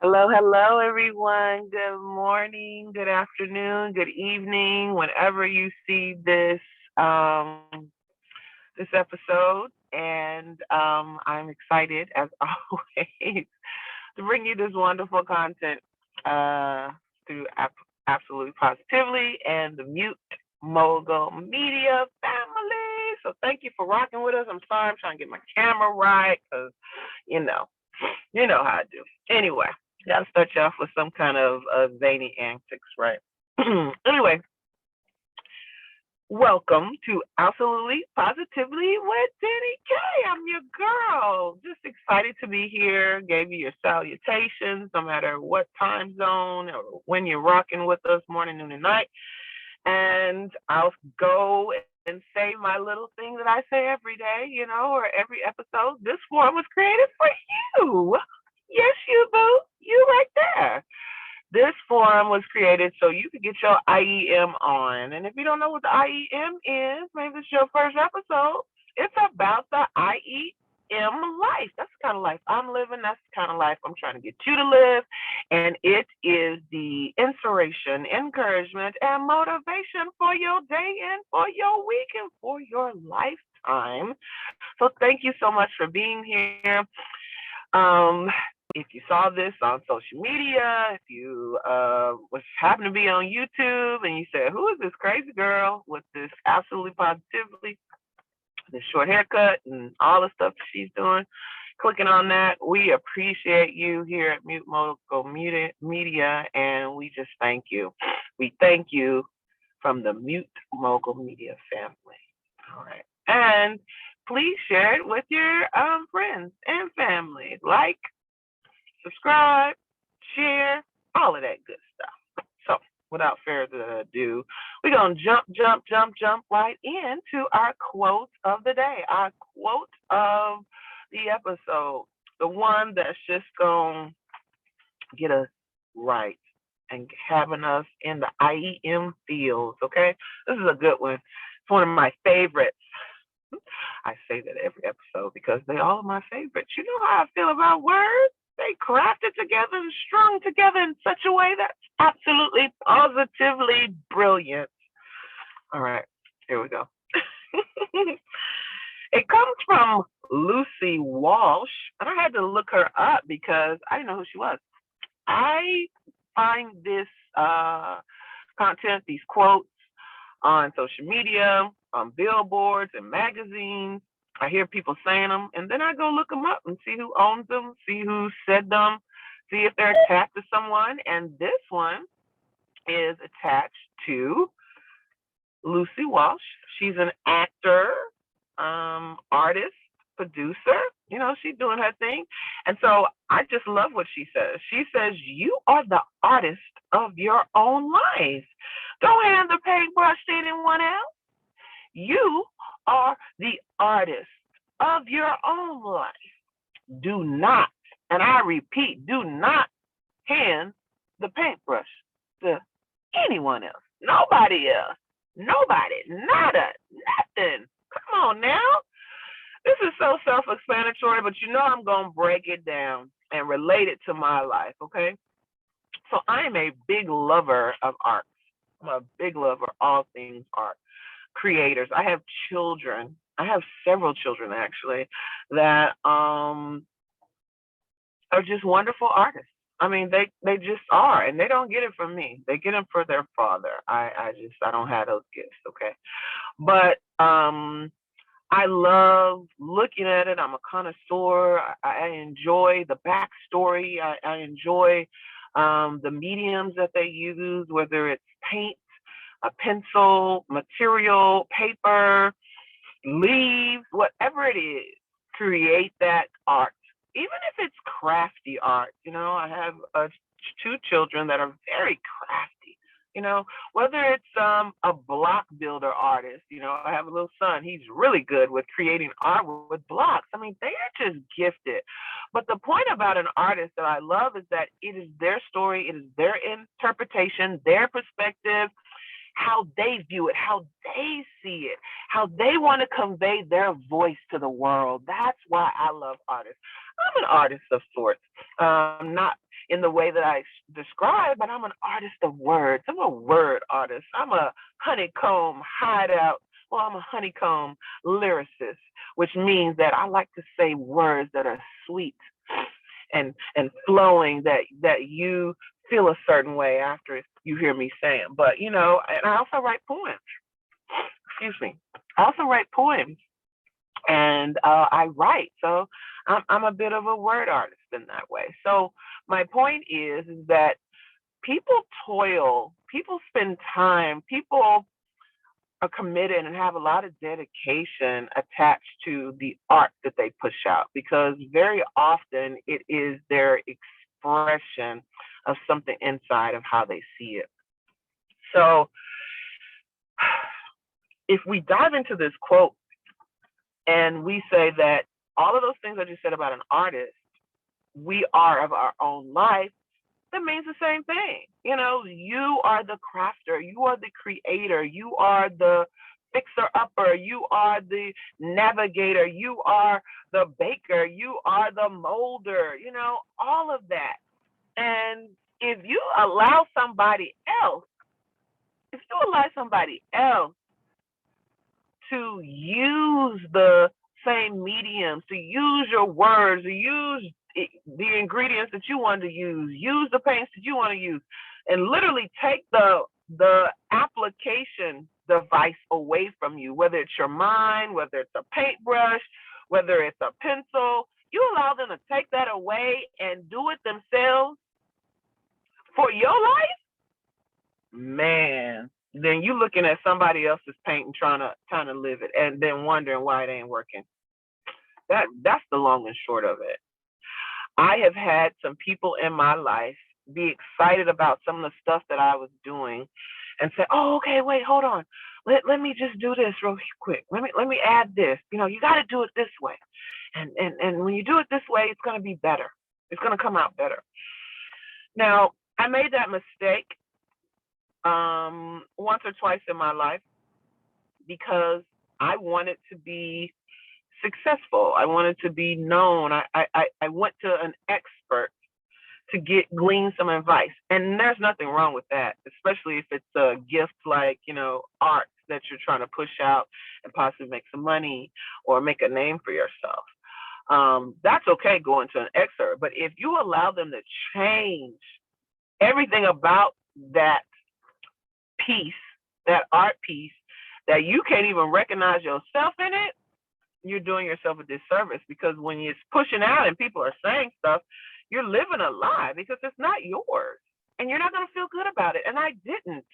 Hello, hello, everyone. Good morning, good afternoon, good evening, whenever you see um, this episode. And I'm excited, as always, to bring you this wonderful content uh, through Absolutely Positively and the Mute Mogul Media family. So thank you for rocking with us. I'm sorry, I'm trying to get my camera right because, you know, you know how I do. Anyway, got to start you off with some kind of zany antics, right? Anyway, welcome to Absolutely Positively with Deni Kay. I'm your girl. Just excited to be here. Gave you your salutations, no matter what time zone or when you're rocking with us, morning, noon, and night. And I'll go and say my little thing that I say every day, or every episode. This forum was created for you. Yes, you boo. You right there. This forum was created so you could get your IEM on. And if you don't know what the IEM is, maybe it's your first episode. It's about the IEM life. That's the kind of life I'm living. That's the kind of life I'm trying to get you to live. And it is the inspiration, encouragement, and motivation for your day and for your week and for your lifetime. So thank you so much for being here. Um, if you saw this on social media, if you was happened to be on YouTube and you said, "Who is this crazy girl with this absolutely positively, this short haircut and all the stuff that she's doing?" Clicking on that, we appreciate you here at Mute Mogul Media, and we just thank you. We thank you from the Mute Mogul Media family. All right, and please share it with your friends and family. Like, subscribe, share, all of that good stuff. So, without further ado, we're going to jump right into our quote of the day, our quote of the episode, the one that's just going to get us right and having us in the IEM fields, okay? This is a good one. It's one of my favorites. I say that every episode because they all are my favorites. You know how I feel about words? They crafted together and strung together in such a way that's absolutely positively brilliant. All right, here we go. It comes from Lucy Walsh, and I had to look her up because I didn't know who she was. I find this content, these quotes, on social media, on billboards and magazines. I hear people saying them, and then I go look them up and see who owns them, see who said them, see if they're attached to someone. And this one is attached to Lucy Walsh. She's an actor, artist, producer. She's doing her thing. And so I just love what she says. She says, "You are the artist of your own life. Don't hand the paintbrush to anyone else. You are the artist of your own life. Do not, and I repeat, do not hand the paintbrush to anyone else. Nobody else. Nobody. Nada. Nothing. Come on now. This is so self-explanatory, but I'm going to break it down and relate it to my life, okay? So I am a big lover of art. I'm a big lover of all things art. Creators. I have children. I have several children actually that are just wonderful artists. I mean, they just are, and they don't get it from me. They get them for their father. I don't have those gifts, okay? But I love looking at it. I'm a connoisseur. I enjoy the backstory. I enjoy the mediums that they use, whether it's paint, a pencil, material, paper, leaves, whatever it is, create that art. Even if it's crafty art, I have two children that are very crafty. Whether it's a block builder artist, I have a little son. He's really good with creating art with blocks. I mean, they are just gifted. But the point about an artist that I love is that it is their story, it is their interpretation, their perspective, how they view it, how they see it, how they want to convey their voice to the world. That's why I love artists. I'm an artist of sorts. Not in the way that I describe, but I'm an artist of words. I'm a word artist. I'm a honeycomb hideout. Well, I'm a honeycomb lyricist, which means that I like to say words that are sweet and flowing, that you feel a certain way after you hear me say them. But and I also write poems. Excuse me. I also write poems, and I write. So I'm a bit of a word artist in that way. So my point is that people toil, people spend time, people are committed and have a lot of dedication attached to the art that they push out, because very often it is their expression of something inside of how they see it. So if we dive into this quote and we say that all of those things I just said about an artist, we are of our own life, that means the same thing. You are the crafter, you are the creator, you are the fixer upper, you are the navigator, you are the baker, you are the molder, all of that. And if you allow somebody else, to use the same mediums, to use your words, to use the ingredients that you want to use the paints that you want to use, and literally take the application device away from you, whether it's your mind, whether it's a paintbrush, whether it's a pencil, you allow them to take that away and do it themselves for your life, man, then you looking at somebody else's paint and trying to live it, and then wondering why it ain't working. That's the long and short of it. I have had some people in my life be excited about some of the stuff that I was doing and say, "Oh, okay, wait, hold on. Let me just do this real quick. Let me add this. You got to do it this way. And when you do it this way, it's going to be better. It's going to come out better." Now, I made that mistake once or twice in my life because I wanted to be successful. I wanted to be known. I went to an expert to glean some advice, and there's nothing wrong with that, especially if it's a gift like art that you're trying to push out and possibly make some money or make a name for yourself. That's okay going to an expert, but if you allow them to change everything about that piece, that art piece, that you can't even recognize yourself in it, you're doing yourself a disservice, because when it's pushing out and people are saying stuff, you're living a lie because it's not yours and you're not going to feel good about it. And I didn't.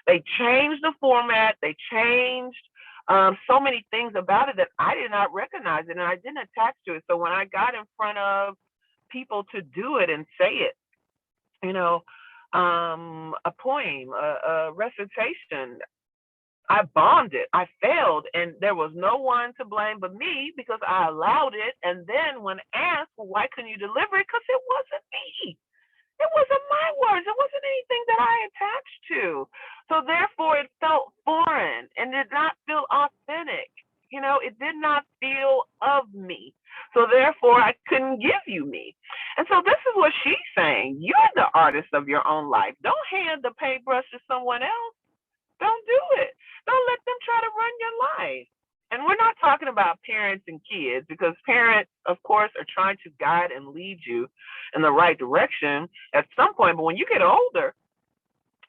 They changed the format. They changed so many things about it that I did not recognize it and I didn't attach to it. So when I got in front of people to do it and say it, a poem, a recitation, I bombed it. I failed, and there was no one to blame but me because I allowed it. And then when asked, well, why couldn't you deliver it? Because it wasn't me. It wasn't my words. It wasn't anything that I attached to. So therefore, it felt foreign and did not feel authentic. It did not feel of me. So therefore, I couldn't give you me. And so this is what she's saying. You're the artist of your own life. Don't hand the paintbrush to someone else. Don't do it. Don't let them try to run your life. And we're not talking about parents and kids, because parents, of course, are trying to guide and lead you in the right direction at some point. But when you get older,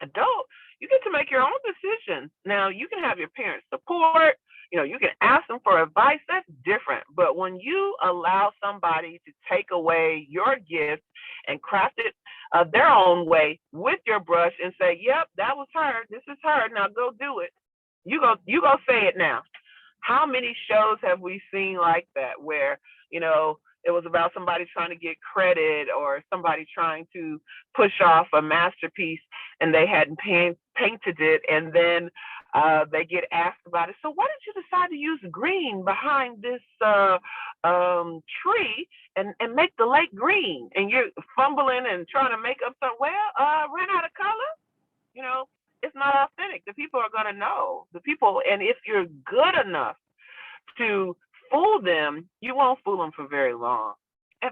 adult, you get to make your own decisions. Now, you can have your parents' support. You can ask them for advice. That's different. But when you allow somebody to take away your gift and craft it their own way with your brush and say, "Yep, that was her. This is her. Now go do it." You go say it now. How many shows have we seen like that where, it was about somebody trying to get credit or somebody trying to push off a masterpiece and they hadn't painted it, and then they get asked about it. So why did you decide to use green behind this tree and make the lake green? And you're fumbling and trying to make up something. Well, ran out of color. It's not authentic. The people are going to know. And if you're good enough to fool them, you won't fool them for very long.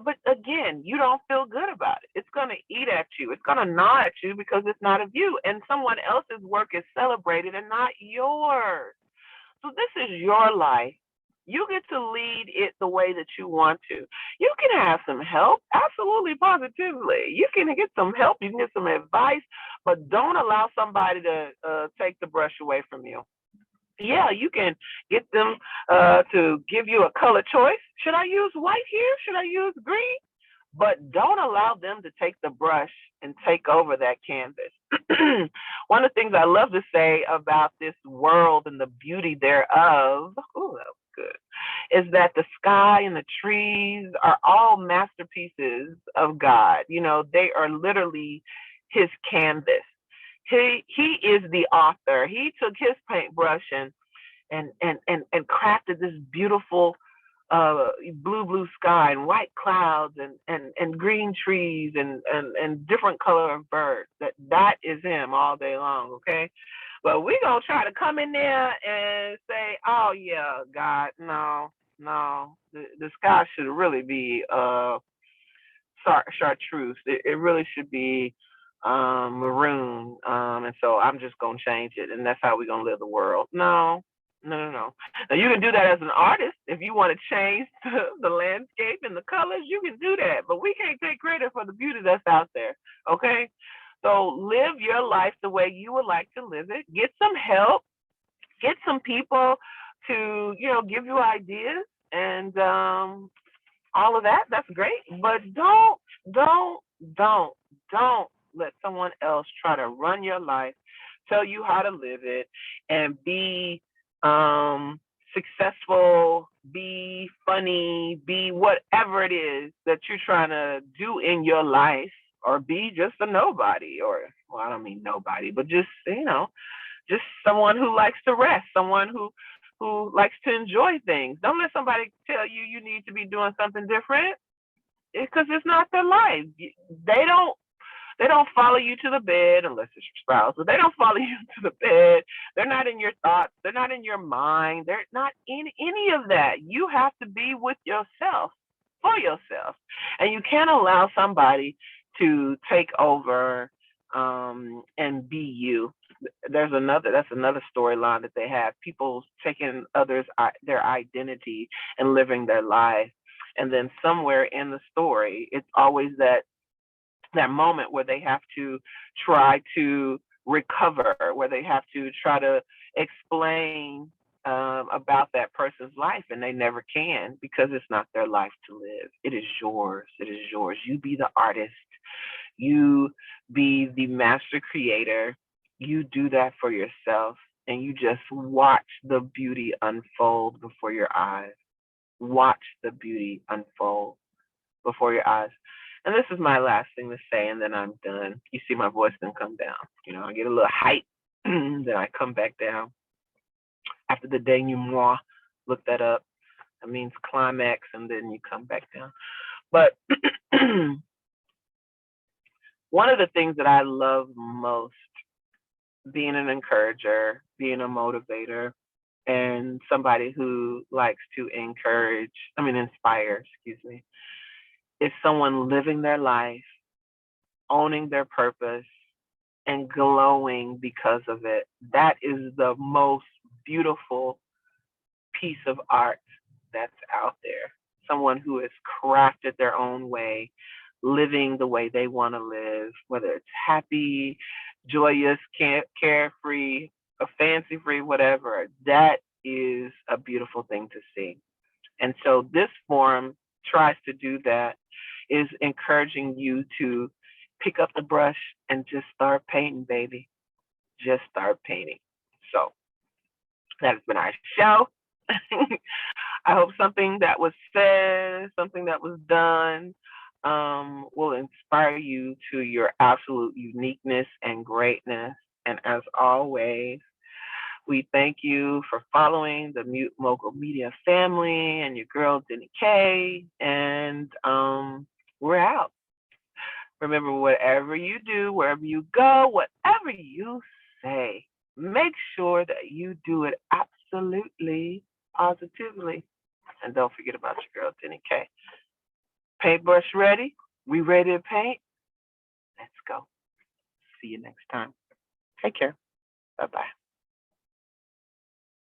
But again, you don't feel good about it. It's going to eat at you. It's going to gnaw at you because it's not of you. And someone else's work is celebrated and not yours. So this is your life. You get to lead it the way that you want to. You can have some help, absolutely, positively. You can get some help, you can get some advice, but don't allow somebody to take the brush away from you. Yeah, you can get them to give you a color choice. Should I use white here? Should I use green? But don't allow them to take the brush and take over that canvas. One of the things I love to say about this world and the beauty thereof, ooh, that was good, is that the sky and the trees are all masterpieces of God. You know, they are literally his canvas. He is the author. He took his paintbrush and crafted this beautiful blue sky and white clouds and green trees and different color of birds. That is him all day long, okay? But we gonna try to come in there and say, oh yeah, God, no, the sky should really be chartreuse. It really should be maroon. And so I'm just gonna change it, and that's how we're gonna live the world. No. No. Now you can do that as an artist. If you want to change the landscape and the colors, you can do that. But we can't take credit for the beauty that's out there. Okay? So live your life the way you would like to live it. Get some help. Get some people to, give you ideas and all of that. That's great. But don't let someone else try to run your life, tell you how to live it, and be successful, be funny, be whatever it is that you're trying to do in your life, or be just a nobody, or, well, I don't mean nobody, but just, just someone who likes to rest, someone who likes to enjoy things. Don't let somebody tell you you need to be doing something different, because it's not their life. They don't follow you to the bed unless it's your spouse, but they don't follow you to the bed. They're not in your thoughts. They're not in your mind. They're not in any of that. You have to be with yourself, for yourself. And you can't allow somebody to take over and be you. That's another storyline that they have. People taking others their identity and living their life. And then somewhere in the story, it's always that moment where they have to try to recover, where they have to try to explain about that person's life, and they never can, because it's not their life to live. It is yours. It is yours. You be the artist. You be the master creator. You do that for yourself, and you just watch the beauty unfold before your eyes. Watch the beauty unfold before your eyes. And this is my last thing to say, and then I'm done. You see my voice then come down. I get a little hype, then I come back down. After the denouement, look that up. That means climax, and then you come back down. But one of the things that I love most, being an encourager, being a motivator, and somebody who likes to inspire, is someone living their life, owning their purpose, and glowing because of it. That is the most beautiful piece of art that's out there. Someone who has crafted their own way, living the way they want to live, whether it's happy, joyous, carefree, fancy-free, whatever. That is a beautiful thing to see. And so this forum tries to do that, is encouraging you to pick up the brush and just start painting, baby. Just start painting. So that has been our show. I hope something that was said, something that was done, will inspire you to your absolute uniqueness and greatness. And as always, we thank you for following the Mogul Media family and your girl, Deni Kay. And we're out. Remember, whatever you do, wherever you go, whatever you say, make sure that you do it absolutely, positively. And don't forget about your girl, Deni Kay. Paintbrush ready? We ready to paint? Let's go. See you next time. Take care. Bye-bye.